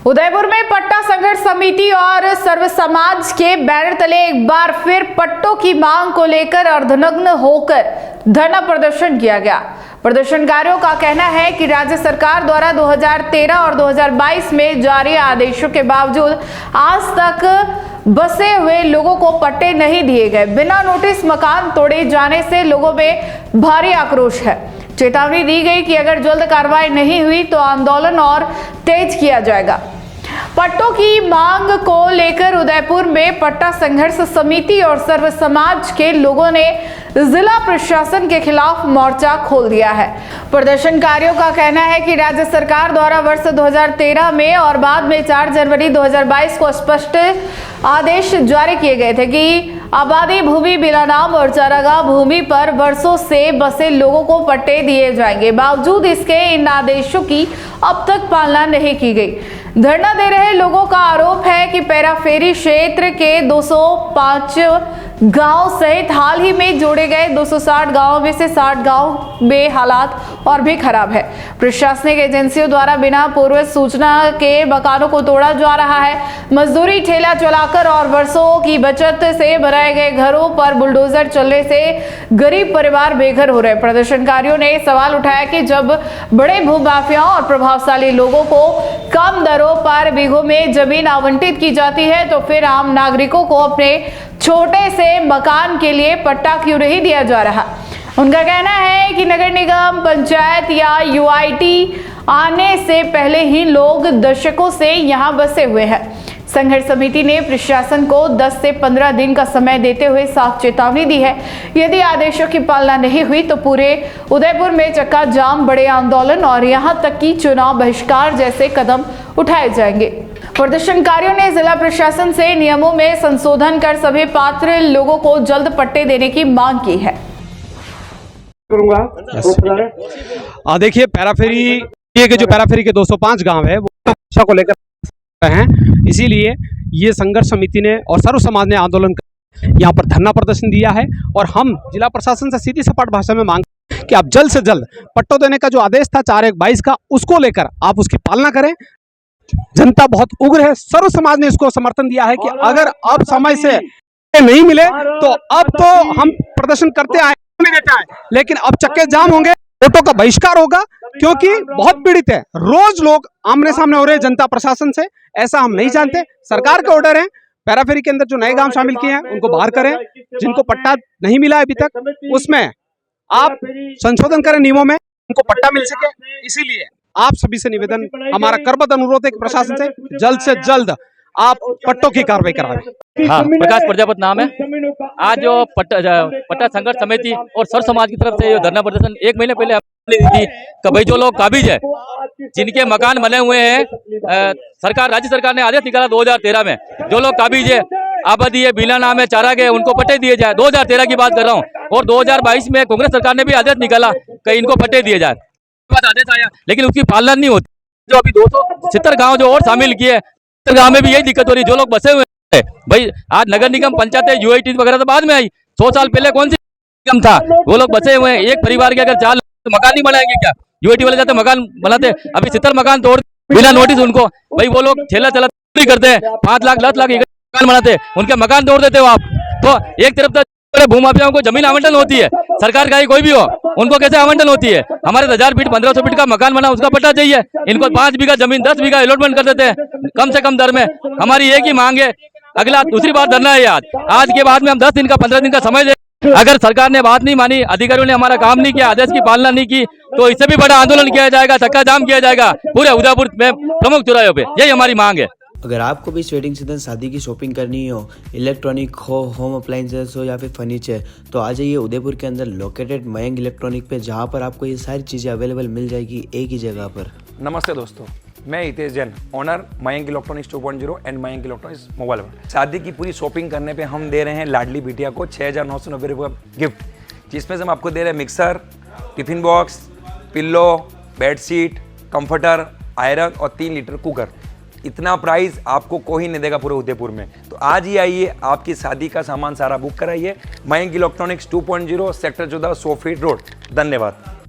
उदयपुर में पट्टा संघर्ष समिति और सर्व समाज के बैनर तले एक बार फिर पट्टों की मांग को लेकर अर्धनग्न होकर धरना प्रदर्शन किया गया। प्रदर्शनकारियों का कहना है कि राज्य सरकार द्वारा 2013 और 2022 में जारी आदेशों के बावजूद आज तक बसे हुए लोगों को पट्टे नहीं दिए गए। बिना नोटिस मकान तोड़े जाने से लोगों में भारी आक्रोश है। चेतावनी दी गई कि अगर जल्द कार्रवाई नहीं हुई तो आंदोलन और तेज किया जाएगा। पट्टों की मांग को लेकर उदयपुर में पट्टा संघर्ष समिति और सर्व समाज के लोगों ने जिला प्रशासन के खिलाफ मोर्चा खोल दिया है। प्रदर्शनकारियों का कहना है कि राज्य सरकार द्वारा वर्ष 2013 में और बाद में 4 जनवरी 2022 को स्पष्ट आदेश जारी किए गए थे कि आबादी भूमि बिना नाम और चारागाह भूमि पर वर्षों से बसे लोगों को पट्टे दिए जाएंगे। बावजूद इसके इन आदेशों की अब तक पालना नहीं की गई। धरना दे रहे लोगों का आरोप है कि पैराफेरी क्षेत्र के 205 गांव सहित हाल ही में जोड़े गए 260 गांवों में से 60 गांव में हालात और भी खराब है। प्रशासनिक एजेंसियों द्वारा बिना पूर्व सूचना के मकानों को तोड़ा जा रहा है। मजदूरी ठेला चलाकर और वर्षों की बचत से बनाए गए घरों पर बुलडोजर चलने से गरीब परिवार बेघर हो रहे। प्रदर्शनकारियों ने सवाल उठाया कि जब बड़े भूमाफियाओं और प्रभावशाली लोगों को कम दरों पर बीघों में जमीन आवंटित की जाती है तो फिर आम नागरिकों को अपने छोटे से मकान के लिए पट्टा क्यों नहीं दिया जा रहा। उनका कहना है कि नगर निगम, पंचायत या यूआईटी आने से पहले ही लोग दशकों से यहां बसे हुए हैं। संघर्ष समिति ने प्रशासन को 10 से 15 दिन का समय देते हुए साफ चेतावनी दी है। यदि आदेशों की पालना नहीं हुई तो पूरे उदयपुर में चक्का जाम, बड़े आंदोलन और यहां तक कि चुनाव बहिष्कार जैसे कदम उठाए जाएंगे। प्रदर्शनकारियों ने जिला प्रशासन से नियमों में संशोधन कर सभी पात्र लोगों को जल्द पट्टे देने की मांग की है। देखिए, पैराफेरी के जो पैराफेरी के 205 गांव है वो शिक्षा को लेकर हैं, इसीलिए ये संघर्ष समिति ने और सर्व समाज ने आंदोलन कर यहाँ पर धरना प्रदर्शन दिया है। और हम जिला प्रशासन से सीधी सपाट भाषा में मांग कि आप जल्द से जल्द पट्टों देने का जो आदेश था 4/1/22 का, उसको लेकर आप उसकी पालना करें। जनता बहुत उग्र है। सर्व समाज ने इसको समर्थन दिया है कि अगर अब समय से नहीं मिले तो अब तो हम प्रदर्शन करते आए, लेकिन अब चक्के जाम होंगे, वोटों का बहिष्कार होगा, क्योंकि बहुत पीड़ित है। रोज लोग आमने सामने हो रहे हैं जनता प्रशासन से। ऐसा हम नहीं जानते। सरकार का ऑर्डर है, पैराफेरी के अंदर जो नए गांव शामिल किए हैं उनको बाहर करें। जिनको पट्टा नहीं मिला अभी तक, उसमें आप संशोधन करें नियमों में, उनको पट्टा मिल सके। इसीलिए आप सभी से निवेदन, हमारा करबद्ध अनुरोध है कि प्रशासन से जल्द आप पट्टों की कार्रवाई कराएं। हाँ, प्रकाश प्रजापति नाम है। आज जो पट्टा संघर्ष समिति और सर्व समाज की तरफ से ये धरना प्रदर्शन 1 महीने पहले दी थी कि भाई जो लोग काबिज है, जिनके मकान बने हुए हैं, राज्य सरकार ने आदेश निकाला 2013 में, जो लोग काबिज है, आबादी है, बिना नाम है, चारा गए, उनको पट्टे दिए जाए। 2013 की बात कर रहा हूँ। और 2022 में कांग्रेस सरकार ने भी आदेश निकाला कि इनको पट्टे दिए जाए। आदेश आया, लेकिन उसकी पालना नहीं होती। जो अभी 270 गाँव जो और शामिल किए, गाँव में भी यही दिक्कत हो रही। जो लोग बसे हुए हैं भाई, आज नगर निगम, पंचायत, यूआईटी वगैरह तो बाद में आई। 100 साल पहले कौन सी निगम था? वो लोग बसे हुए हैं। एक परिवार के अगर 4 मकान नहीं बनाएंगे क्या? यूआईटी वाले जाते मकान बनाते, अभी 70 मकान तोड़ बिना नोटिस उनको। भाई वो लोग ठेला चला करते हैं, 5 लाख 10 लाख मकान बनाते, उनके मकान तोड़ देते हो आप। तो एक तरफ तो भूमाफियाओं को जमीन आवंटन होती है, सरकार का ही कोई भी हो, उनको कैसे आवंटन होती है? हमारे 1000 फीट 1500 फीट का मकान बना, उसका पट्टा चाहिए। इनको 5 बीघा जमीन 10 बीघा अलॉटमेंट कर देते हैं कम से कम दर में। हमारी एक ही मांग है। अगला दूसरी बार धरना है आज के बाद में हम 10 दिन का 15 दिन का समय दे। अगर सरकार ने बात नहीं मानी, अधिकारियों ने हमारा काम नहीं किया, आदेश की पालना नहीं की, तो इससे भी बड़ा आंदोलन किया जाएगा, चक्का जाम किया जाएगा पूरे उदयपुर में प्रमुख चौराहों पे। यही हमारी मांग है। अगर आपको भी वेडिंग सीजन शादी की शॉपिंग करनी हो, इलेक्ट्रॉनिक हो, होम अप्लाइंसेस हो या फिर फर्नीचर, तो आ जाइए उदयपुर के अंदर लोकेटेड मयंक इलेक्ट्रॉनिक पे, जहां पर आपको ये सारी चीज़ें अवेलेबल मिल जाएगी एक ही जगह पर। नमस्ते दोस्तों, मैं Hitesh Jain, owner Mayank electronics 2.0 and Mayank electronics mobile world. शादी की पूरी शॉपिंग करने पे हम दे रहे हैं लाडली बिटिया को 6,990 रुपये गिफ्ट, जिसमें से हम आपको दे रहे हैं mixer, tiffin box, pillow, bedsheet, comforter, iron और 3 लीटर कुकर। इतना प्राइस आपको कोई नहीं देगा पूरे उदयपुर में। तो आज ही आइए, आपकी शादी का सामान सारा बुक कराइए। Mayank electronics 2.0 sector 14 100 feet road. धन्यवाद।